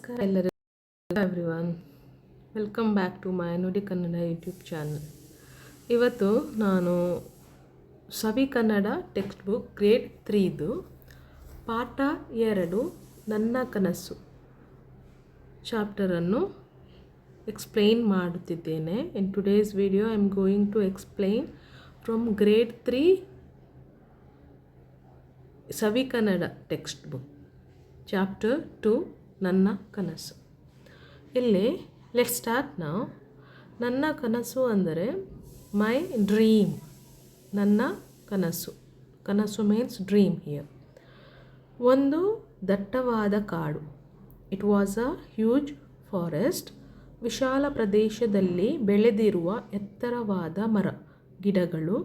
ನಮಸ್ಕಾರ ಎಲ್ಲರಿಗೂ. Everyone, welcome back to my Nudi Kannada YouTube channel. ಇವತ್ತು ನಾನು Savi Kannada textbook grade 3ದು ಪಾಠ 2 ನನ್ನ ಕನಸು ಚಾಪ್ಟರನ್ನು ಎಕ್ಸ್ಪ್ಲೈನ್ ಮಾಡುತ್ತಿದ್ದೇನೆ. In today's video I am going to explain from grade 3 Savi Kannada textbook chapter 2 ನನ್ನ ಕನಸು. ಇಲ್ಲಿ ಲೆಟ್ ಸ್ಟಾರ್ಟ್ ನಾವು. ನನ್ನ ಕನಸು ಅಂದರೆ ಮೈ ಡ್ರೀಮ್. ನನ್ನ ಕನಸು, ಕನಸು ಮೀನ್ಸ್ ಡ್ರೀಮ್ ಹಿಯರ್. ಒಂದು ದಟ್ಟವಾದ ಕಾಡು. It was a huge forest. ವಿಶಾಲ ಪ್ರದೇಶದಲ್ಲಿ ಬೆಳೆದಿರುವ ಎತ್ತರವಾದ ಗಿಡಗಳು,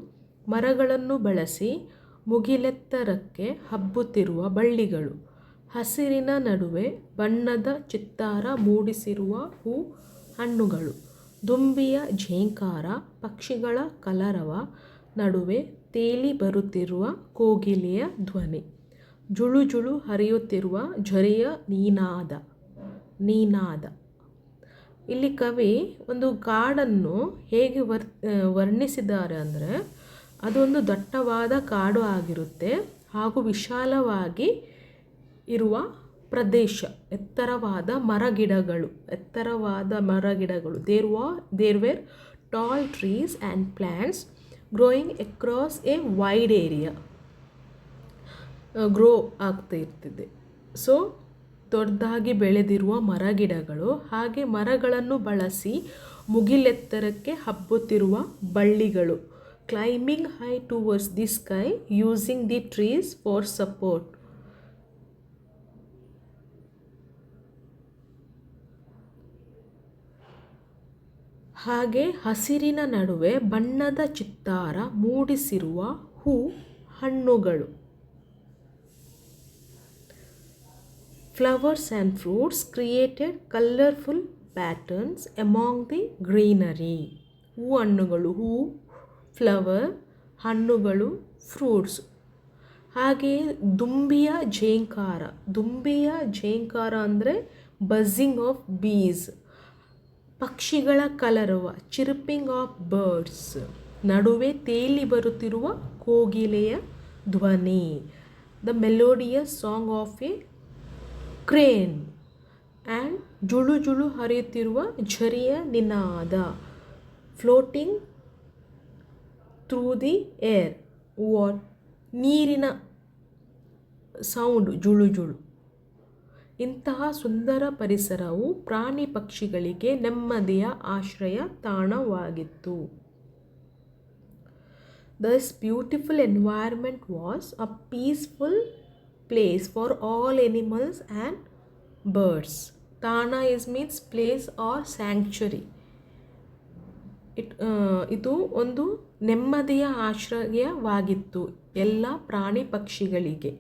ಮರಗಳನ್ನು ಬಳಸಿ ಮುಗಿಲೆತ್ತರಕ್ಕೆ ಹಬ್ಬುತ್ತಿರುವ ಬಳ್ಳಿಗಳು, ಹಸಿರಿನ ನಡುವೆ ಬಣ್ಣದ ಚಿತ್ತಾರ ಮೂಡಿಸಿರುವ ಹಣ್ಣುಗಳು, ದುಂಬಿಯ ಝೇಂಕಾರ, ಪಕ್ಷಿಗಳ ಕಲರವ, ನಡುವೆ ತೇಲಿ ಬರುತ್ತಿರುವ ಕೋಗಿಲೆಯ ಧ್ವನಿ, ಜುಳು ಜುಳು ಹರಿಯುತ್ತಿರುವ ಝರಿಯ ನೀನಾದ. ಇಲ್ಲಿ ಕವಿ ಒಂದು ಕಾಡನ್ನು ಹೇಗೆ ವರ್ಣಿಸಿದ್ದಾರೆ ಅಂದರೆ, ಅದೊಂದು ದಟ್ಟವಾದ ಕಾಡು ಆಗಿರುತ್ತೆ ಹಾಗೂ ವಿಶಾಲವಾಗಿ ಇರುವ ಪ್ರದೇಶ, ಎತ್ತರವಾದ ಮರಗಿಡಗಳು. There were tall trees and plants growing across a wide area. Grow ಆಗ್ತಾ ಇರ್ತಿದೆ. ಸೊ ದೊಡ್ಡದಾಗಿ ಬೆಳೆದಿರುವ ಮರಗಿಡಗಳು, ಹಾಗೆ ಮರಗಳನ್ನು ಬಳಸಿ ಮುಗಿಲೆತ್ತರಕ್ಕೆ ಹಬ್ಬುತ್ತಿರುವ ಬಳ್ಳಿಗಳು. Climbing high towards the sky using the trees for support. ಹಾಗೆ ಹಸಿರಿನ ನಡುವೆ ಬಣ್ಣದ ಚಿತ್ತಾರ ಮೂಡಿಸಿರುವ ಹಣ್ಣುಗಳು. Flowers and fruits created colorful patterns among the greenery. ಹಣ್ಣುಗಳು, ಫ್ಲವರ್, ಹಣ್ಣುಗಳು, ಫ್ರೂಟ್ಸ್. ಹಾಗೆ ದುಂಬಿಯ ಝೇಂಕಾರ ಅಂದರೆ ಬಝಿಂಗ್ ಆಫ್ ಬೀಸ್. ಪಕ್ಷಿಗಳ ಕಲರವ, ಚಿರ್ಪಿಂಗ್ ಆಫ್ ಬರ್ಡ್ಸ್. ನಡುವೆ ತೇಲಿ ಬರುತ್ತಿರುವ ಕೋಗಿಲೆಯ ಧ್ವನಿ, the melodious song of a crane. And ಜುಳು ಜುಳು ಹರಿಯುತ್ತಿರುವ ಝರಿಯ ನಿನಾದ, ಫ್ಲೋಟಿಂಗ್ ಥ್ರೂ ದಿ ಏರ್. ನೀರಿನ ಸೌಂಡ್, ಜುಳು ಜುಳು. ಇಂತಹ ಸುಂದರ ಪರಿಸರವು ಪ್ರಾಣಿ ಪಕ್ಷಿಗಳಿಗೆ ನೆಮ್ಮದಿಯ ಆಶ್ರಯ ತಾಣವಾಗಿತ್ತು. This beautiful environment was a peaceful place for all animals and birds. Tana means place or sanctuary. ಇದು ಒಂದು ನೆಮ್ಮದಿಯ ಆಶ್ರಯವಾಗಿತ್ತು ಎಲ್ಲ ಪ್ರಾಣಿ ಪಕ್ಷಿಗಳಿಗೆ.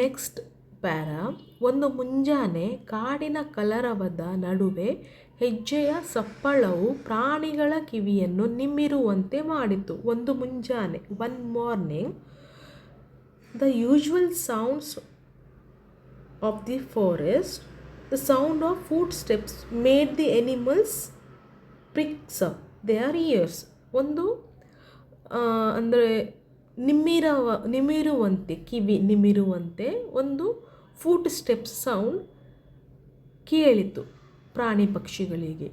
Next para. ಒಂದು ಮುಂಜಾನೆ ಕಾಡಿನ ಕಲರವದ ನಡುವೆ ಹೆಜ್ಜೆಯ ಸಪ್ಪಳವು ಪ್ರಾಣಿಗಳ ಕಿವಿಯನ್ನು ನಿಮ್ಮಿರುವಂತೆ ಮಾಡಿತು. ಒಂದು ಮುಂಜಾನೆ, one morning, the usual sounds of the forest, the sound of footsteps made the animals pricks up their ears. ಒಂದು ಅಂದರೆ ಕಿವಿ ನಿಮಿರುವಂತೆ ಒಂದು ಫುಟ್ ಸ್ಟೆಪ್ಸ್ ಸೌಂಡ್ ಕೇಳಿತು ಪ್ರಾಣಿ ಪಕ್ಷಿಗಳಿಗೆ.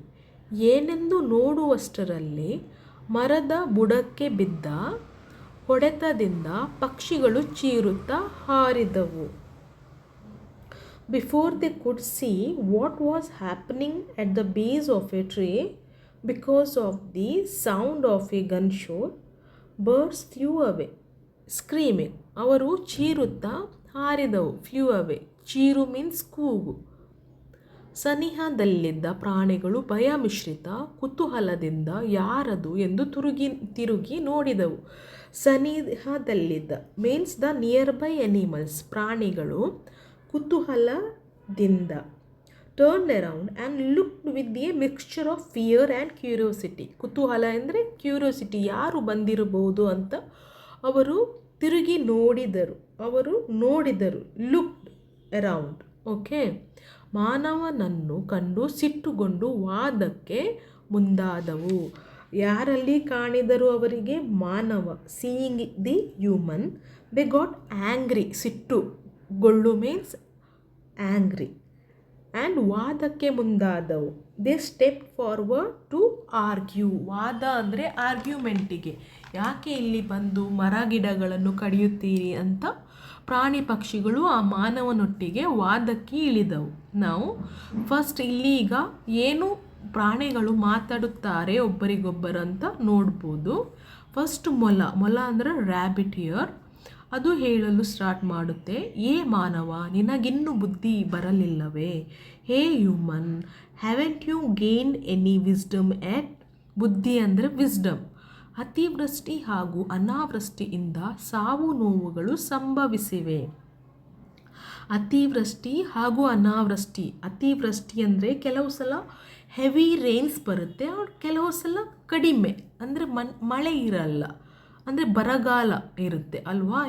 ಏನೆಂದು ನೋಡುವಷ್ಟರಲ್ಲಿ ಮರದ ಬುಡಕ್ಕೆ ಬಿದ್ದ ಹೊಡೆತದಿಂದ ಪಕ್ಷಿಗಳು ಚೀರುತ್ತಾ ಹಾರಿದವು. Before they could see what was happening at the base of a tree, because of the sound of a gunshot, birds flew away screaming. ಅವರು ಚೀರುತ್ತಾ ಹಾರಿದವು. ಫ್ಲೂ ಅವೇ, ಚೀರು ಮೀನ್ಸ್ ಕೂಗು. ಸನಿಹದಲ್ಲಿದ್ದ ಪ್ರಾಣಿಗಳು ಭಯ ಮಿಶ್ರಿತ ಕುತೂಹಲದಿಂದ ಯಾರದು ಎಂದು ತಿರುಗಿ ನೋಡಿದವು. ಸನಿಹದಲ್ಲಿದ್ದ means the nearby animals. ಪ್ರಾಣಿಗಳು ಕುತೂಹಲದಿಂದ turn around and looked with a mixture of fear and curiosity. ಕುತೂಹಲ ಅಂದರೆ ಕ್ಯೂರಿಯಾಸಿಟಿ, ಯಾರು ಬಂದಿರಬಹುದು ಅಂತ ಅವರು ತಿರುಗಿ ನೋಡಿದರು. Looked around. ಓಕೆ. ಮಾನವನನ್ನು ಕಂಡು ಸಿಟ್ಟುಗೊಂಡು ವಾದಕ್ಕೆ ಮುಂದಾದವು. ಯಾರಲ್ಲಿ ಕಾಣಿದರು ಅವರಿಗೆ? ಮಾನವ. Seeing the human they got angry. ಸಿಟ್ಟುಗೊಳ್ಳು ಮೀನ್ಸ್ ಆ್ಯಂಗ್ರಿ. ಆ್ಯಂಡ್ ವಾದಕ್ಕೆ ಮುಂದಾದವು. They step forward to argue. ವಾದ ಅಂದರೆ ಆರ್ಗ್ಯುಮೆಂಟಿಗೆ. ಯಾಕೆ ಇಲ್ಲಿ ಬಂದು ಮರ ಗಿಡಗಳನ್ನು ಕಡಿಯುತ್ತೀರಿ ಅಂತ ಪ್ರಾಣಿ ಪಕ್ಷಿಗಳು ಆ ಮಾನವನೊಟ್ಟಿಗೆ ವಾದಕ್ಕೆ ಇಳಿದವು. ನಾವು ಫಸ್ಟ್ ಇಲ್ಲಿ ಈಗ ಏನು ಪ್ರಾಣಿಗಳು ಮಾತಾಡುತ್ತಾರೆ ಒಬ್ಬರಿಗೊಬ್ಬರು ಅಂತ ನೋಡ್ಬೋದು. ಫಸ್ಟ್ ಮೊಲ ಅಂದರೆ ರ್ಯಾಬಿಟ್ ಹಿಯರ್. ಅದು ಹೇಳಲು ಸ್ಟಾರ್ಟ್ ಮಾಡುತ್ತೆ. ಏ ಮಾನವ, ನಿನಗಿನ್ನೂ ಬುದ್ಧಿ ಬರಲಿಲ್ಲವೇ? Hey human, haven't you gained any wisdom yet? ಬುದ್ಧಿ ಅಂದರೆ ವಿಸ್ಡಮ್. ಅತಿವೃಷ್ಟಿ ಹಾಗೂ ಅನಾವೃಷ್ಟಿಯಿಂದ ಸಾವು ನೋವುಗಳು ಸಂಭವಿಸಿವೆ. ಅತಿವೃಷ್ಟಿ ಹಾಗೂ ಅನಾವೃಷ್ಟಿ. ಅತಿವೃಷ್ಟಿ ಅಂದರೆ ಕೆಲವು ಸಲ ಹೆವಿ ರೇನ್ಸ್ ಬರುತ್ತೆ, ಕೆಲವು ಸಲ ಕಡಿಮೆ ಅಂದರೆ ಮಳೆ ಇರಲ್ಲ, ಅಂದರೆ ಬರಗಾಲ ಇರುತ್ತೆ ಅಲ್ವಾ.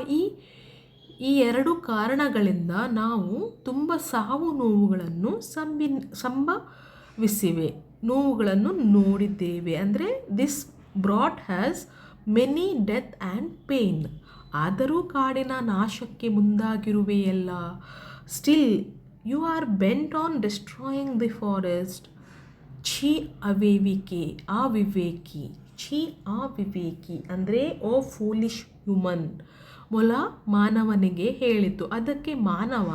ಈ ಎರಡು ಕಾರಣಗಳಿಂದ ನಾವು ತುಂಬ ಸಾವು ನೋವುಗಳನ್ನು ಸಂಭವಿಸಿವೆ, ನೋವುಗಳನ್ನು ನೋಡಿದ್ದೇವೆ. ಅಂದರೆ this brought has many death and pain. ಆದರೂ ಕಾಡಿನ ನಾಶಕ್ಕೆ ಮುಂದಾಗಿರುವೆಯಲ್ಲ. Still you are bent on destroying the forest. ಛೀ ಅವಿವೇಕಿ. ಛೀ ಅವಿವೇಕಿ ಅಂದರೆ ಓ ಫೂಲಿಶ್ ಹ್ಯೂಮನ್. ಮೊಲ ಮಾನವನಿಗೆ ಹೇಳಿತು. ಅದಕ್ಕೆ ಮಾನವ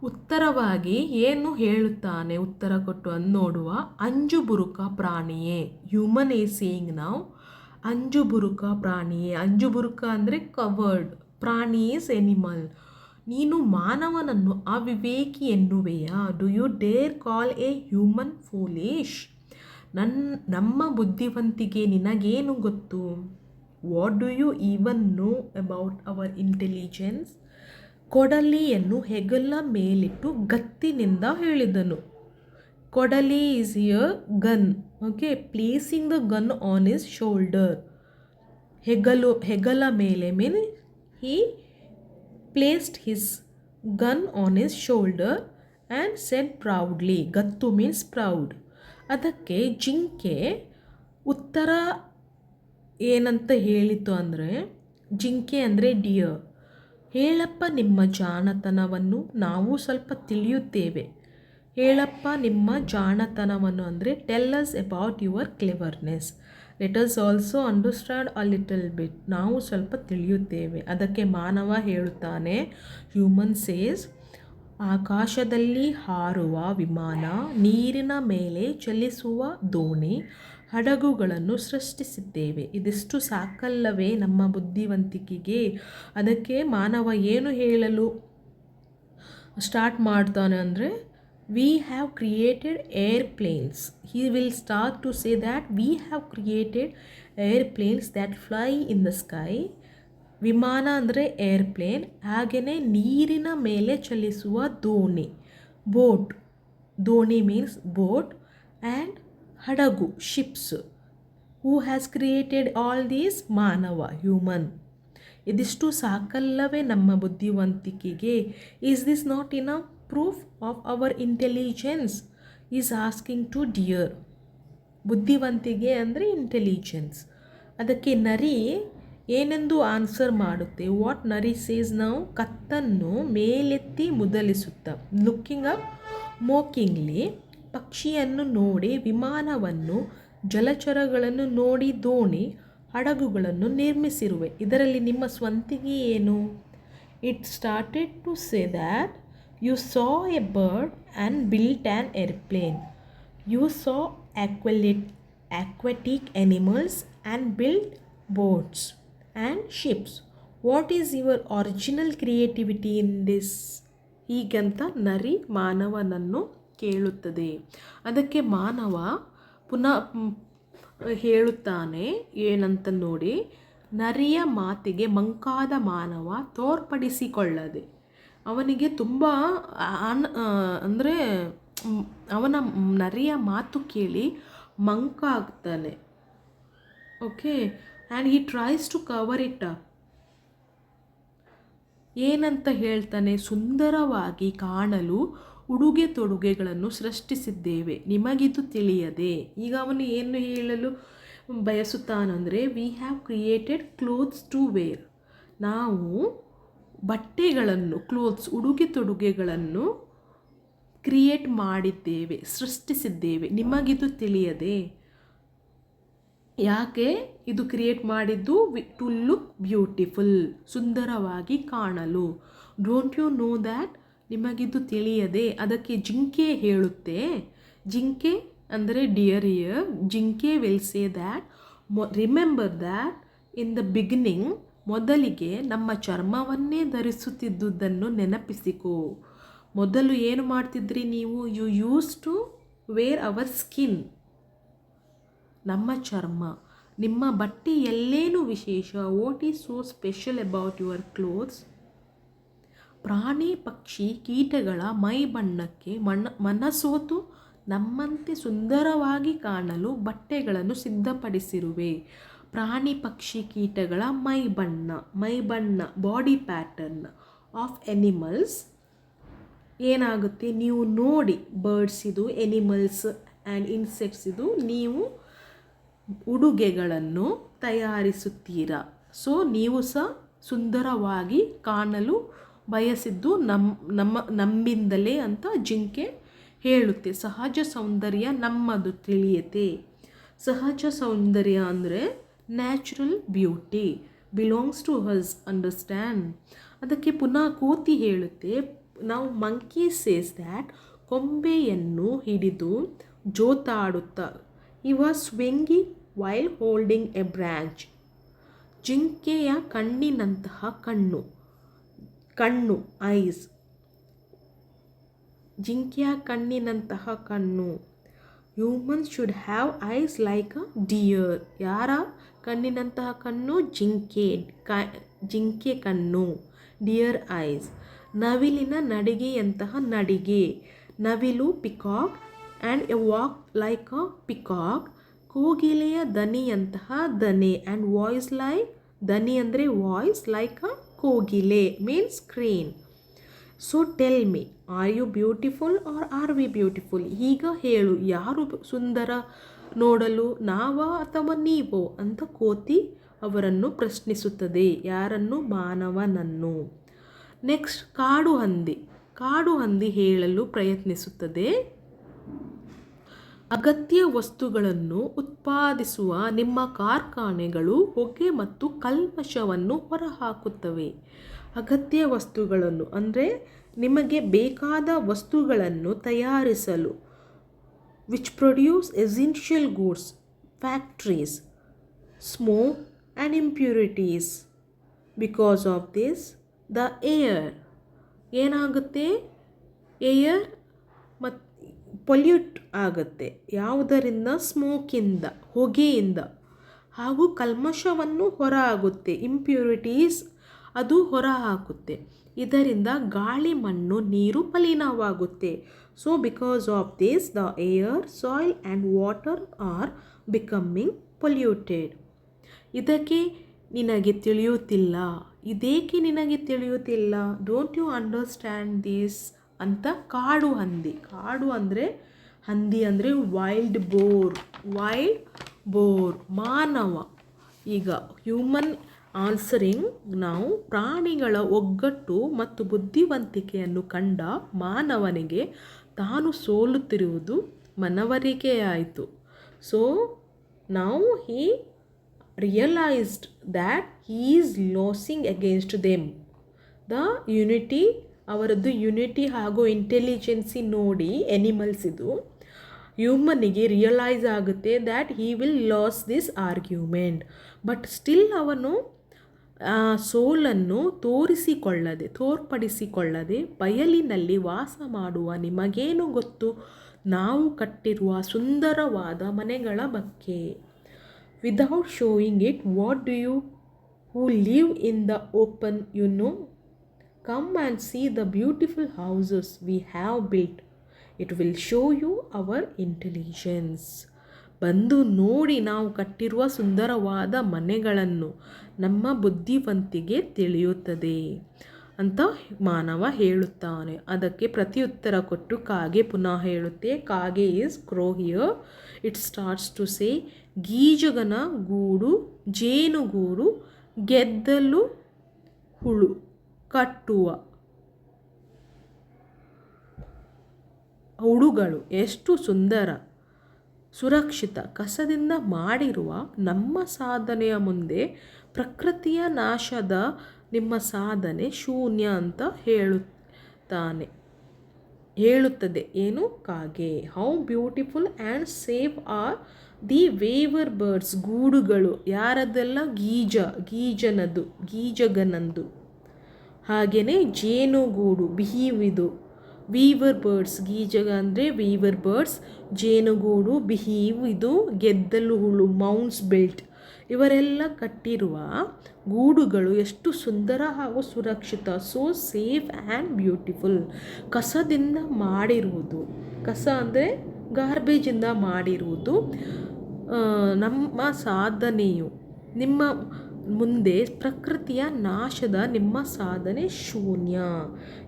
ಉತ್ತರವಾಗಿ ಏನು ಹೇಳುತ್ತಾನೆ? ಉತ್ತರ ಕೊಟ್ಟು ನೋಡುವ. ಅಂಜುಬುರುಕ ಪ್ರಾಣಿಯೇ. ಹ್ಯೂಮನ್ ಈಸ್ ಸೇಯಿಂಗ್ ನಾವು ಅಂಜುಬುರುಕ ಪ್ರಾಣಿಯೇ. ಅಂಜುಬುರುಕ ಅಂದರೆ ಕವರ್ಡ್. ಪ್ರಾಣಿ ಈಸ್ ಎನಿಮಲ್. ನೀನು ಮಾನವನನ್ನು ಅವಿವೇಕಿ ಎನ್ನುವೆಯಾ? Do you dare call a human foolish? ನಮ್ಮ ಬುದ್ಧಿವಂತಿಕೆ ನಿನಗೇನು ಗೊತ್ತು? What do you even know about our intelligence? ಕೊಡಲಿಯನ್ನು ಹೆಗಲ ಮೇಲಿಟ್ಟು ಗತ್ತಿನಿಂದ ಹೇಳಿದನು. ಕೊಡಲಿ is here gun. Okay, placing the gun on his shoulder. ಹೆಗಲ ಮೇಲೆ mean he placed his gun on his shoulder and said proudly. ಗತ್ತು ಮೀನ್ಸ್ ಪ್ರೌಡ್. ಅದಕ್ಕೆ ಜಿಂಕೆ ಉತ್ತರ ಏನಂತ ಹೇಳಿತು ಅಂದರೆ, ಜಿಂಕೆ ಅಂದರೆ ಡಿಯರ್. ಹೇಳಪ್ಪ ನಿಮ್ಮ ಜಾಣತನವನ್ನು, ನಾವು ಸ್ವಲ್ಪ ತಿಳಿಯುತ್ತೇವೆ. ಹೇಳಪ್ಪ ನಿಮ್ಮ ಜಾಣತನವನ್ನು ಅಂದರೆ tell us about your cleverness. Let us also understand a little bit. ನಾವು ಸ್ವಲ್ಪ ತಿಳಿಯುತ್ತೇವೆ. ಅದಕ್ಕೆ ಮಾನವ ಹೇಳುತ್ತಾನೆ, ಹ್ಯೂಮನ್ ಸೇಸ್, ಆಕಾಶದಲ್ಲಿ ಹಾರುವ ವಿಮಾನ, ನೀರಿನ ಮೇಲೆ ಚಲಿಸುವ ದೋಣಿ, ಹಡಗುಗಳನ್ನು ಸೃಷ್ಟಿಸಿದ್ದೇವೆ. ಇದಿಷ್ಟು ಸಾಕಲ್ಲವೇ ನಮ್ಮ ಬುದ್ಧಿವಂತಿಕೆಗೆ? ಅದಕ್ಕೆ ಮಾನವ ಏನು ಹೇಳಲು ಸ್ಟಾರ್ಟ್ ಮಾಡ್ತಾನೆ ಅಂದರೆ, we have created airplanes. He will start to say that we have created airplanes that fly in the sky. ವಿಮಾನ ಅಂದರೆ ಏರ್ಪ್ಲೇನ್. ಹಾಗೆಯೇ ನೀರಿನ ಮೇಲೆ ಚಲಿಸುವ ದೋಣಿ, ಬೋಟ್. ದೋಣಿ ಮೀನ್ಸ್ ಬೋಟ್. ಆ್ಯಂಡ್ ಹಡಗು, ships. Who has created all these? ಮಾನವ, ಹ್ಯೂಮನ್. ಇದಿಷ್ಟು ಸಾಕಲ್ಲವೇ ನಮ್ಮ ಬುದ್ಧಿವಂತಿಕೆಗೆ? Is this not enough proof of our intelligence? Is asking to deer. ಬುದ್ಧಿವಂತಿಕೆ ಅಂದರೆ ಇಂಟೆಲಿಜೆನ್ಸ್. ಅದಕ್ಕೆ ನರಿ ಏನೆಂದು ಆನ್ಸರ್ ಮಾಡುತ್ತೆ? ವಾಟ್ ನರಿ ಸೇಸ್ ನಾವು? ಕತ್ತನ್ನು ಮೇಲೆತ್ತಿ ಮುದಲಿಸುತ್ತಾ, ಲುಕ್ಕಿಂಗ್ ಅಪ್ ಮೋಕಿಂಗ್ಲಿ. ಪಕ್ಷಿಯನ್ನು ನೋಡಿ ವಿಮಾನವನ್ನು, ಜಲಚರಗಳನ್ನು ನೋಡಿ ದೋಣಿ, ಹಡಗುಗಳನ್ನು ನಿರ್ಮಿಸಿರುವೆ. ಇದರಲ್ಲಿ ನಿಮ್ಮ ಸ್ವಂತಿಕೆ ಏನು? It started to say that you saw a bird and built an airplane. You saw aquatic animals and built boats and ships. What is your original creativity in this? ಹೀಗಂತ ನರಿ ಮಾನವನನ್ನು ಕೇಳುತ್ತದೆ. ಅದಕ್ಕೆ ಮಾನವ ಪುನಃ ಹೇಳುತ್ತಾನೆ ಏನಂತ ನೋಡಿ. ನರಿಯ ಮಾತಿಗೆ ಮಂಕಾದ ಮಾನವ ತೋರ್ಪಡಿಸಿಕೊಳ್ಳದೆ ಅವನಿಗೆ ತುಂಬ ಅಂದರೆ ಅವನ ನರಿಯ ಮಾತು ಕೇಳಿ ಮಂಕ ಆಗ್ತಾನೆ. Okay, and he tries to cover it up. ಏನಂತ ಹೇಳ್ತಾನೆ? ಸುಂದರವಾಗಿ ಕಾಣಲು ಉಡುಗೆ ತೊಡುಗೆಗಳನ್ನು ಸೃಷ್ಟಿಸಿದ್ದೇವೆ, ನಿಮಗಿದು ತಿಳಿಯದೆ. ಈಗ ಅವನು ಏನು ಹೇಳಲು ಬಯಸುತ್ತಾನಂದರೆ, we have created clothes to wear. ನಾವು ಬಟ್ಟೆಗಳನ್ನು, ಕ್ಲೋತ್ಸ್ ಉಡುಗೆ ತೊಡುಗೆಗಳನ್ನು ಕ್ರಿಯೇಟ್ ಮಾಡಿದ್ದೇವೆ, ಸೃಷ್ಟಿಸಿದ್ದೇವೆ, ನಿಮಗಿದು ತಿಳಿಯದೆ. ಯಾಕೆ ಇದು ಕ್ರಿಯೇಟ್ ಮಾಡಿದ್ದು? ಟು ಲುಕ್ ಬ್ಯೂಟಿಫುಲ್, ಸುಂದರವಾಗಿ ಕಾಣಲು. Don't you know that? ನಿಮಗಿದು ತಿಳಿಯದೆ. ಅದಕ್ಕೆ ಜಿಂಕೆ ಹೇಳುತ್ತೆ, ಜಿಂಕೆ ಅಂದರೆ ಡಿಯರ್ ಇಯರ್, ಜಿಂಕೆ will say that remember that in the beginning, ಮೊದಲಿಗೆ ನಮ್ಮ ಚರ್ಮವನ್ನೇ ಧರಿಸುತ್ತಿದ್ದುದನ್ನು ನೆನಪಿಸಿಕೋ. ಮೊದಲು ಏನು ಮಾಡ್ತಿದ್ರಿ ನೀವು? You use to wear our skin, ನಮ್ಮ ಚರ್ಮ. ನಿಮ್ಮ ಬಟ್ಟೆ ಎಲ್ಲೇನು ವಿಶೇಷ? What is so special about your clothes? ಪ್ರಾಣಿ ಪಕ್ಷಿ ಕೀಟಗಳ ಮೈ ಬಣ್ಣಕ್ಕೆ ಮನಸೋತು ನಮ್ಮಂತೆ ಸುಂದರವಾಗಿ ಕಾಣಲು ಬಟ್ಟೆಗಳನ್ನು ಸಿದ್ಧಪಡಿಸಿರುವೆ. ಪ್ರಾಣಿ ಪಕ್ಷಿ ಕೀಟಗಳ ಮೈ ಬಣ್ಣ ಬಾಡಿ ಪ್ಯಾಟರ್ನ್ ಆಫ್ ಎನಿಮಲ್ಸ್ ಏನಾಗುತ್ತೆ? ನೀವು ನೋಡಿ, ಬರ್ಡ್ಸ್ ಇದು, ಎನಿಮಲ್ಸ್ ಆ್ಯಂಡ್ ಇನ್ಸೆಕ್ಟ್ಸ್ ಇದು, ನೀವು ಉಡುಗೆಗಳನ್ನು ತಯಾರಿಸುತ್ತೀರಾ. ಸೊ ನೀವು ಸಹ ಸುಂದರವಾಗಿ ಕಾಣಲು ಬಯಸಿದ್ದು ನಮ್ಮಿಂದಲೇ ಅಂತ ಜಿಂಕೆ ಹೇಳುತ್ತೆ. ಸಹಜ ಸೌಂದರ್ಯ ನಮ್ಮದು ತಿಳಿಯತೆ. ಸಹಜ ಸೌಂದರ್ಯ ಅಂದರೆ natural beauty belongs to us, understand. ಅದಕ್ಕೆ ಪುನಃ ಕೋತಿ ಹೇಳುತ್ತೆ, ನಾವು ಮಂಕಿ ಸೇಸ್ ದ್ಯಾಟ್ ಕೊಂಬೆಯನ್ನು ಹಿಡಿದು ಜೋತಾಡುತ್ತಾ, he was swinging while holding a branch. ಜಿಂಕೆಯ ಕಣ್ಣಿನಂತಹ ಕಣ್ಣು ಐಸ್, ಜಿಂಕೆಯ ಕಣ್ಣಿನಂತಹ ಕಣ್ಣು. Humans should have eyes like a deer. ಯಾರ ಕಣ್ಣಿನಂತಹ ಕಣ್ಣು? ಜಿಂಕೆ ಕಣ್ಣು, ಡಿಯರ್ ಐಸ್. ನವಿಲಿನ ನಡಿಗೆಯಂತಹ ನಡಿಗೆ, ನವಿಲು peacock, and a walk like a peacock. ಕೋಗಿಲೆಯ ದನಿಯಂತಹ ದನೆ, ಆ್ಯಂಡ್ ವಾಯ್ಸ್ ಲೈಕ್, ದನಿ ಅಂದರೆ ವಾಯ್ಸ್, ಲೈಕ್ ಅ ಕೋಗಿಲೆ means crane. So tell me, are you beautiful or are we beautiful? ಈಗ ಹೇಳು, ಯಾರು ಸುಂದರ ನೋಡಲು, ನಾವಾ ಅಥವಾ ನೀವೋ ಅಂತ ಕೋತಿ ಅವರನ್ನು ಪ್ರಶ್ನಿಸುತ್ತದೆ. ಯಾರನ್ನು? ಮಾನವನನ್ನು. ನೆಕ್ಸ್ಟ್ ಕಾಡು ಹಂದಿ ಹೇಳಲು ಪ್ರಯತ್ನಿಸುತ್ತದೆ, ಅಗತ್ಯ ವಸ್ತುಗಳನ್ನು ಉತ್ಪಾದಿಸುವ ನಿಮ್ಮ ಕಾರ್ಖಾನೆಗಳು ಹೊಗೆ ಮತ್ತು ಕಲ್ಮಶವನ್ನು ಹೊರಹಾಕುತ್ತವೆ. ಅಗತ್ಯ ವಸ್ತುಗಳನ್ನು ಅಂದರೆ ನಿಮಗೆ ಬೇಕಾದ ವಸ್ತುಗಳನ್ನು ತಯಾರಿಸಲು, which produce essential goods, factories, smoke and impurities. Because of this the air ಏನಾಗುತ್ತೆ? ಏರ್ ಮತ್ತು ಪೊಲ್ಯೂಟ್ ಆಗುತ್ತೆ. ಯಾವುದರಿಂದ? ಸ್ಮೋಕಿಂದ, ಹೊಗೆಯಿಂದ. ಹಾಗೂ ಕಲ್ಮಶವನ್ನು ಹೊರ ಆಗುತ್ತೆ, ಇಂಪ್ಯೂರಿಟೀಸ್ ಅದು ಹೊರ ಹಾಕುತ್ತೆ. ಇದರಿಂದ ಗಾಳಿ, ಮಣ್ಣು, ನೀರು ಮಲಿನವಾಗುತ್ತೆ. So because of this the air, soil and water are becoming polluted. ಇದಕ್ಕೆ ನಿನಗೆ ತಿಳಿಯುತ್ತಿಲ್ಲ. ಇದೇಕೆ ನಿನಗೆ ತಿಳಿಯುತ್ತಿಲ್ಲ? ಡೋಂಟ್ ಯು ಅಂಡರ್ಸ್ಟ್ಯಾಂಡ್ ದಿಸ್ ಅಂತ ಕಾಡು ಅಂದರೆ ಹಂದಿ ಅಂದರೆ ವೈಲ್ಡ್ ಬೋರ್, ಮಾನವ. ಈಗ ಹ್ಯೂಮನ್ ಆನ್ಸರಿಂಗ್ ನಾವು ಪ್ರಾಣಿಗಳ ಒಗ್ಗಟ್ಟು ಮತ್ತು ಬುದ್ಧಿವಂತಿಕೆಯನ್ನು ಕಂಡ ಮಾನವನಿಗೆ ತಾನು ಸೋಲುತ್ತಿರುವುದು ಮನವರಿಕೆಯಾಯಿತು. So now he realized that he is losing against them. The unity, ಅವರದ್ದು ಯುನಿಟಿ ಹಾಗೂ ಇಂಟೆಲಿಜೆನ್ಸಿ ನೋಡಿ ಎನಿಮಲ್ಸ್ ಇದು ಹ್ಯೂಮನಿಗೆ ರಿಯಲೈಸ್ ಆಗುತ್ತೆ that he will lose this argument. But still ಅವನು ಸೋಲನ್ನು ತೋರ್ಪಡಿಸಿಕೊಳ್ಳದೆ ಬಯಲಿನಲ್ಲಿ ವಾಸ ಮಾಡುವ ನಿಮಗೇನು ಗೊತ್ತು ನಾವು ಕಟ್ಟಿರುವ ಸುಂದರವಾದ ಮನೆಗಳ ಬಗ್ಗೆ. Without showing it, what do you who live in the open you know? Come and see the beautiful houses we have built. It will show you our intelligence. ಬಂದು ನೋಡಿ ನಾವು ಕಟ್ಟಿರುವ ಸುಂದರವಾದ ಮನೆಗಳನ್ನು, ನಮ್ಮ ಬುದ್ಧಿವಂತಿಕೆ ತಿಳಿಯುತ್ತದೆ. ಅಂತ ಮಾನವ ಹೇಳುತ್ತಾನೆ. ಅದಕ್ಕೆ ಪ್ರತ್ಯುತ್ತರ ಕೊಟ್ಟು ಕಾಗೆ ಪುನಃ ಹೇಳುತ್ತೆ. ಕಾಗೆ is crow here. It starts to say, ಗೀಜಗನ ಗೂಡು ಜೇನುಗೂಡು ಗೆದ್ದಲು ಹುಳು ಕಟ್ಟುವ ಹುಳುಗಳು ಎಷ್ಟು ಸುಂದರ, ಸುರಕ್ಷಿತ. ಕಸದಿಂದ ಮಾಡಿರುವ ನಮ್ಮ ಸಾಧನೆಯ ಮುಂದೆ ಪ್ರಕೃತಿಯ ನಾಶದ ನಿಮ್ಮ ಸಾಧನೆ ಶೂನ್ಯ ಅಂತ ಹೇಳುತ್ತದೆ. ಏನು? ಕಾಗೆ. How beautiful and safe are the weaver birds. ಗೂಡುಗಳು ಯಾರದೆಲ್ಲ? ಗೀಜಗನಂದು. ಹಾಗೆಯೇ ಜೇನುಗೂಡು ಬಿಹಿವಿದು. ವೀವರ್ ಬರ್ಡ್ಸ್, ಗೀಜಗ ಅಂದರೆ ವೀವರ್ ಬರ್ಡ್ಸ್, ಜೇನುಗೂಡು, ಬಿಹೀವ್ ಇದು ಗೆದ್ದಲು ಹುಳು, ಮೌಂಟ್ಸ್ ಬಿಲ್ಟ್. ಇವರೆಲ್ಲ ಕಟ್ಟಿರುವ ಗೂಡುಗಳು ಎಷ್ಟು ಸುಂದರ ಹಾಗೂ ಸುರಕ್ಷಿತ. So safe and beautiful. ಕಸದಿಂದ ಮಾಡಿರುವುದು, ಕಸ ಅಂದರೆ ಗಾರ್ಬೇಜಿಂದ ಮಾಡಿರುವುದು ನಮ್ಮ ಸಾಧನೆಯು. ನಿಮ್ಮ ಮುಂದೆ ಪ್ರಕೃತಿಯ ನಾಶದ ನಿಮ್ಮ ಸಾಧನೆ ಶೂನ್ಯ.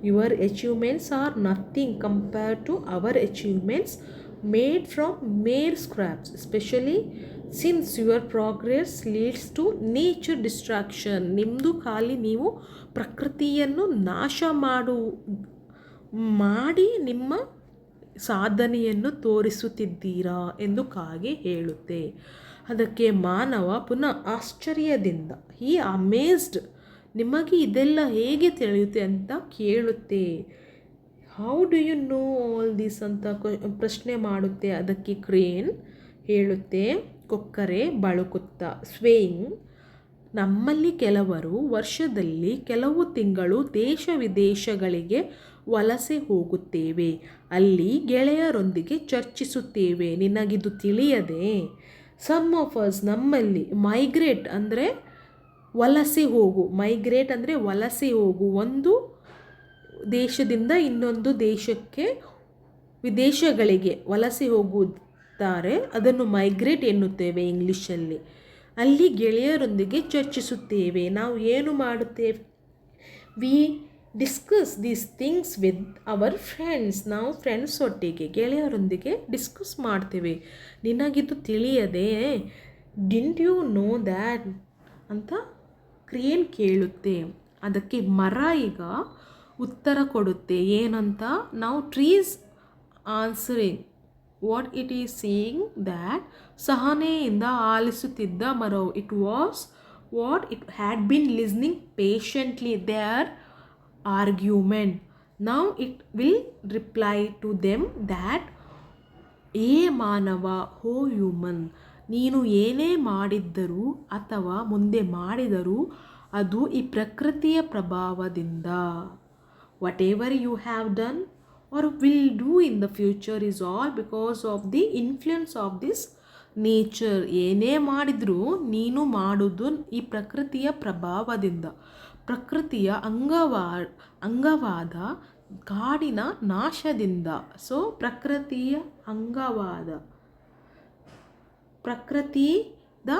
Your achievements are nothing compared to our achievements made from mere scraps, especially since your progress leads to nature destruction. ನಿಮ್ಮದು ಖಾಲಿ ನೀವು ಪ್ರಕೃತಿಯನ್ನು ನಾಶ ಮಾಡಿ ನಿಮ್ಮ ಸಾಧನೆಯನ್ನು ತೋರಿಸುತ್ತಿದ್ದೀರಾ ಎಂದು ಕಾಗೆ ಹೇಳುತ್ತೆ. ಅದಕ್ಕೆ ಮಾನವ ಪುನಃ ಆಶ್ಚರ್ಯದಿಂದ, ಹೀ ಅಮೇಜ್ಡ್, ನಿಮಗೆ ಇದೆಲ್ಲ ಹೇಗೆ ತಿಳಿಯುತ್ತೆ ಅಂತ ಕೇಳುತ್ತೆ. How do you know all this ಅಂತ ಪ್ರಶ್ನೆ ಮಾಡುತ್ತೆ. ಅದಕ್ಕೆ ಕ್ರೇನ್ ಹೇಳುತ್ತೆ, ಕೊಕ್ಕರೆ ಬಳುಕುತ್ತಾ, ಸ್ವೇಯಿಂಗ್, ನಮ್ಮಲ್ಲಿ ಕೆಲವರು ವರ್ಷದಲ್ಲಿ ಕೆಲವು ತಿಂಗಳು ದೇಶ ವಿದೇಶಗಳಿಗೆ ವಲಸೆ ಹೋಗುತ್ತೇವೆ. ಅಲ್ಲಿ ಗೆಳೆಯರೊಂದಿಗೆ ಚರ್ಚಿಸುತ್ತೇವೆ. ನಿನಗಿದು ತಿಳಿಯದೆ? ಸಮ್ ಆಫ್ ಅಸ್, ನಮ್ಮಲ್ಲಿ, ಮೈಗ್ರೇಟ್ ಅಂದರೆ ವಲಸೆ ಹೋಗು. ಮೈಗ್ರೇಟ್ ಅಂದರೆ ವಲಸೆ ಹೋಗು. ಒಂದು ದೇಶದಿಂದ ಇನ್ನೊಂದು ದೇಶಕ್ಕೆ, ವಿದೇಶಗಳಿಗೆ ವಲಸೆ ಹೋಗುತ್ತಾರೆ. ಅದನ್ನು ಮೈಗ್ರೇಟ್ ಎನ್ನುತ್ತೇವೆ ಇಂಗ್ಲೀಷಲ್ಲಿ. ಅಲ್ಲಿ ಗೆಳೆಯರೊಂದಿಗೆ ಚರ್ಚಿಸುತ್ತೇವೆ. ನಾವು ಏನು ಮಾಡುತ್ತೇವೆ? We discuss these things with our friends. ನಾವು ಫ್ರೆಂಡ್ಸ್ ಒಟ್ಟಿಗೆ, ಗೆಳೆಯರೊಂದಿಗೆ ಡಿಸ್ಕಸ್ ಮಾಡ್ತೇವೆ. ನಿನಗಿದು ತಿಳಿಯದೆ? ಡಿಂಟ್ ಯು ನೋ ದ್ಯಾಟ್ ಅಂತ ಕ್ರೇನ್ ಕೇಳುತ್ತೆ. ಅದಕ್ಕೆ ಮರ ಈಗ ಉತ್ತರ ಕೊಡುತ್ತೆ. ಏನಂತ? ನಾವು trees answering what it is seeing that. ಸಹನೆಯಿಂದ ಆಲಿಸುತ್ತಿದ್ದ ಮರವು, it was what it had been listening patiently their argument. Now it will reply to them that, ಏ ಮಾನವ, ಹೋ ಹ್ಯೂಮನ್, ನೀನು ಏನೇ ಮಾಡಿದ್ದರೂ ಅಥವಾ ಮುಂದೆ ಮಾಡಿದರೂ ಅದು ಈ ಪ್ರಕೃತಿಯ ಪ್ರಭಾವದಿಂದ. Whatever you have done or will do in the future is all because of the influence of this nature. ಏನೇ ಮಾಡಿದರೂ ನೀನು ಮಾಡೋದು ಈ ಪ್ರಕೃತಿಯ ಪ್ರಭಾವದಿಂದ, ಪ್ರಕೃತಿಯ ಅಂಗವಾದ ಕಾಡಿನ ನಾಶದಿಂದ. ಸೊ ಪ್ರಕೃತಿಯ ಅಂಗವಾದ, ಪ್ರಕೃತಿಯ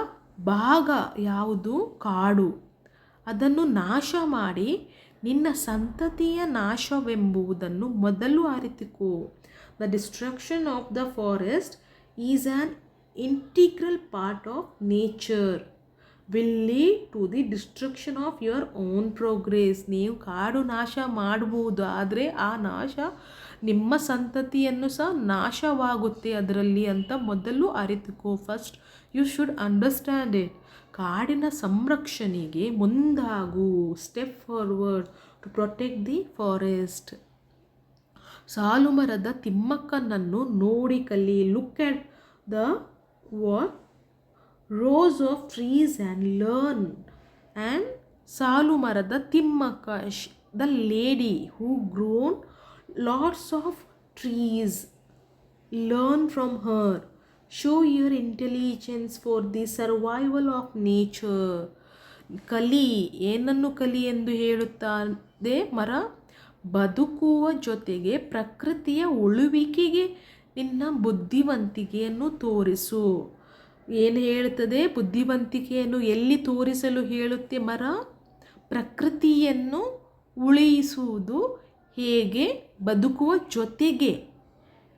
ಭಾಗ ಯಾವುದು? ಕಾಡು. ಅದನ್ನು ನಾಶ ಮಾಡಿ ನಿನ್ನ ಸಂತತಿಯ ನಾಶವೆಂಬುದನ್ನು ಮೊದಲು ಅರಿತುಕೋ. The destruction of the forest is an integral part of nature will lead to the destruction of your own progress. ನೀವು ಕಾಡು ನಾಶ ಮಾಡಬಹುದು, ಆದರೆ ಆ ನಾಶ ನಿಮ್ಮ ಸಂತತಿಯನ್ನು ಸಹ ನಾಶವಾಗುತ್ತೆ ಅದರಲ್ಲಿ ಅಂತ ಮೊದಲು ಅರಿತುಕೋ. First you should understand it. ಕಾಡಿನ ಸಂರಕ್ಷಣೆಗೆ ಮುಂದಾಗು. Step forward to protect the forest. ಸಾಲು ಮರದ ತಿಮ್ಮಕ್ಕನನ್ನು ನೋಡಿ ಕಲಿ. Look at the what rows of trees and learn. And Saalumarada Thimmakka, the lady who grown lots of trees, learn from her. Show your intelligence for the survival of nature. ಕಲಿ. ಏನನ್ನು ಕಲಿ ಎಂದು ಹೇಳುತ್ತದೆ ಮರ? ಬದುಕುವ ಜೊತೆಗೆ ಪ್ರಕೃತಿಯ ಉಳುವಿಕೆಗೆ ನಿನ್ನ ಬುದ್ಧಿವಂತಿಕೆಯನ್ನು ತೋರಿಸು. ಏನು ಹೇಳುತ್ತದೆ? ಬುದ್ಧಿವಂತಿಕೆಯನ್ನು ಎಲ್ಲಿ ತೋರಿಸಲು ಹೇಳುತ್ತೆ ಮರ? ಪ್ರಕೃತಿಯನ್ನು ಉಳಿಸುವುದು ಹೇಗೆ ಬದುಕುವ ಜೊತೆಗೆ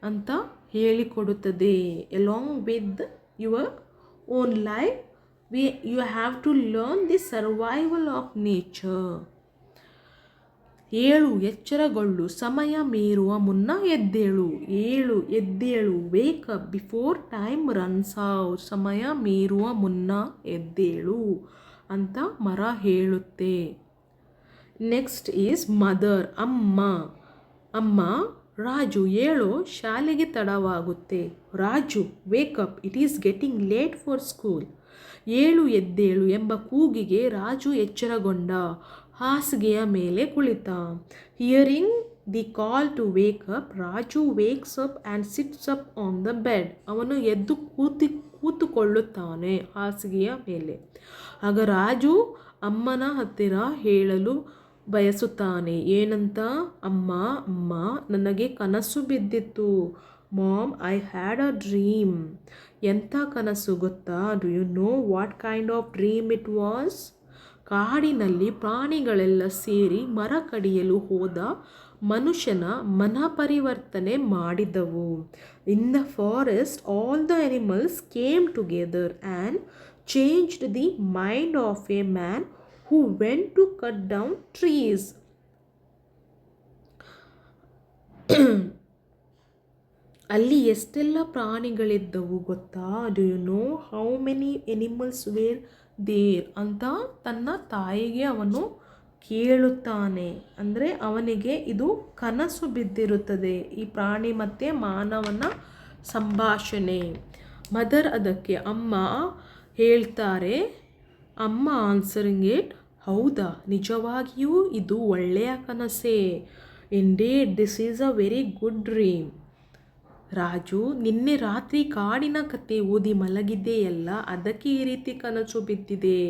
ಅಂತ ಹೇಳಿಕೊಡುತ್ತದೆ. Along with your own life you have to learn the survival of nature. ಏಳು, ಎಚ್ಚರಗೊಳ್ಳು, ಸಮಯ ಮೀರುವ ಮುನ್ನ ಎದ್ದೇಳು. ಎದ್ದೇಳು, wake up before time runs out. ಸಮಯ ಮೀರುವ ಮುನ್ನ ಎದ್ದೇಳು ಅಂತ ಮರ ಹೇಳುತ್ತೆ. ನೆಕ್ಸ್ಟ್ ಈಸ್ ಮದರ್, ಅಮ್ಮ. ರಾಜು, ಏಳು, ಶಾಲೆಗೆ ತಡವಾಗುತ್ತೆ. Raju, wake up, it is getting late for school. ಏಳು, ಎದ್ದೇಳು ಎಂಬ ಕೂಗಿಗೆ ರಾಜು ಎಚ್ಚರಗೊಂಡ. ಹಾಸಿಗೆಯ ಮೇಲೆ ಕುಳಿತ. Hearing the call to wake up, Raju wakes up and sits up on the bed. ಅವನು ಎದ್ದು ಕೂತುಕೊಳ್ಳುತ್ತಾನೆ ಹಾಸಿಗೆಯ ಮೇಲೆ. ಆಗ ರಾಜು ಅಮ್ಮನ ಹತ್ತಿರ ಹೇಳಲು ಬಯಸುತ್ತಾನೆ. ಏನಂತ? ಅಮ್ಮ, ನನಗೆ ಕನಸು ಬಿದ್ದಿತ್ತು. Mom, I had a dream. ಎಂಥ ಕನಸು ಗೊತ್ತಾ? Do you know what kind of dream it was? ಕಾಡಿನಲ್ಲಿ ಪ್ರಾಣಿಗಳೆಲ್ಲ ಸೇರಿ ಮರ ಕಡಿಯಲು ಹೋದ ಮನುಷ್ಯನ ಮನ ಪರಿವರ್ತನೆ ಮಾಡಿದವು. In the forest all the animals came together and changed the mind of a man who went to cut down trees. ಅಲ್ಲಿ ಎಷ್ಟೆಲ್ಲ ಪ್ರಾಣಿಗಳಿದ್ದವು ಗೊತ್ತಾ? Do you know how many animals were there ಅಂತ ತನ್ನ ತಾಯಿಗೆ ಅವನು ಕೇಳುತ್ತಾನೆ. ಅಂದರೆ ಅವನಿಗೆ ಇದು ಕನಸು ಬಿದ್ದಿರುತ್ತದೆ, ಈ ಪ್ರಾಣಿ ಮತ್ತು ಮಾನವನ ಸಂಭಾಷಣೆ. ಮದರ್ ಅದಕ್ಕೆ ಅಮ್ಮ ಹೇಳ್ತಾರೆ. ಅಮ್ಮ ಆನ್ಸರಿಂಗ್ ಇಟ್, ಹೌದಾ, ನಿಜವಾಗಿಯೂ ಇದು ಒಳ್ಳೆಯ ಕನಸೇ. Indeed this is a very good dream. Raju, ನಿನ್ನೆ ರಾತ್ರಿ ಕಾಡಿನ ಕತೆ ಓದಿ ಮಲಗಿದ್ದೆಯಲ್ಲ, ಅದಕ್ಕೆ ಈ ರೀತಿ ಕನಸು ಬಿದ್ದಿದೆ.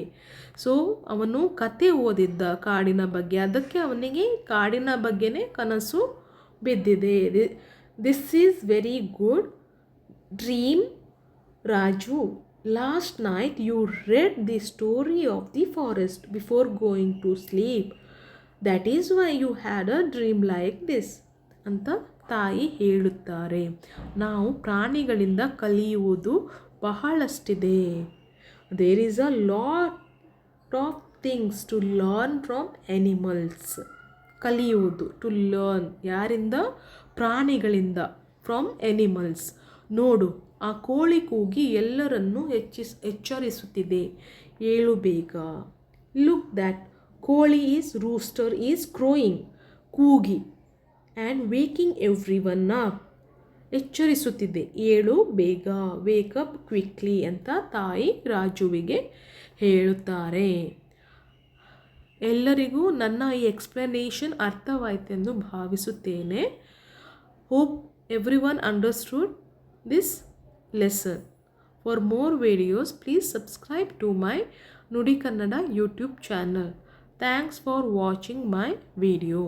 ಸೊ ಅವನು ಕತೆ ಓದಿದ್ದ ಕಾಡಿನ ಬಗ್ಗೆ, ಅದಕ್ಕೆ ಅವನಿಗೆ ಕಾಡಿನ ಬಗ್ಗೆನೇ ಕನಸು ಬಿದ್ದಿದೆ. This is very good dream Raju. Last night you read the story of the forest before going to sleep. That is why you had a dream like this ಅಂತ ತಾಯಿ ಹೇಳುತ್ತಾರೆ. ನಾವು ಪ್ರಾಣಿಗಳಿಂದ ಕಲಿಯುವುದು ಬಹಳಷ್ಟಿದೆ. There is a lot of things to learn from animals. ಕಲಿಯುವುದು, to learn, ಯಾರಿಂದ? ಪ್ರಾಣಿಗಳಿಂದ. From animals. ನೋಡು, ಆ ಕೋಳಿ ಕೂಗಿ ಎಲ್ಲರನ್ನೂ ಎಚ್ಚರಿಸುತ್ತಿದೆ. ಏಳು ಬೇಗ. ಲುಕ್ ದ್ಯಾಟ್ ಕೋಳಿ ರೂಸ್ಟರ್ ಈಸ್ ಕ್ರೋಯಿಂಗ್, ಕೂಗಿ, and waking everyone up, ಎಚ್ಚರಿಸುತ್ತಿದೆ. ಏಳು ಬೇಗ, ವೇಕಪ್ ಕ್ವಿಕ್ಲಿ ಅಂತ ತಾಯಿ ರಾಜುವಿಗೆ ಹೇಳುತ್ತಾರೆ. ಎಲ್ಲರಿಗೂ ನನ್ನ ಈ ಎಕ್ಸ್ಪ್ಲನೇಷನ್ ಅರ್ಥವಾಯಿತೆಂದು ಭಾವಿಸುತ್ತೇನೆ. Hope everyone understood this lesson. For more videos please subscribe to my Nudi Kannada YouTube channel. Thanks for watching my video.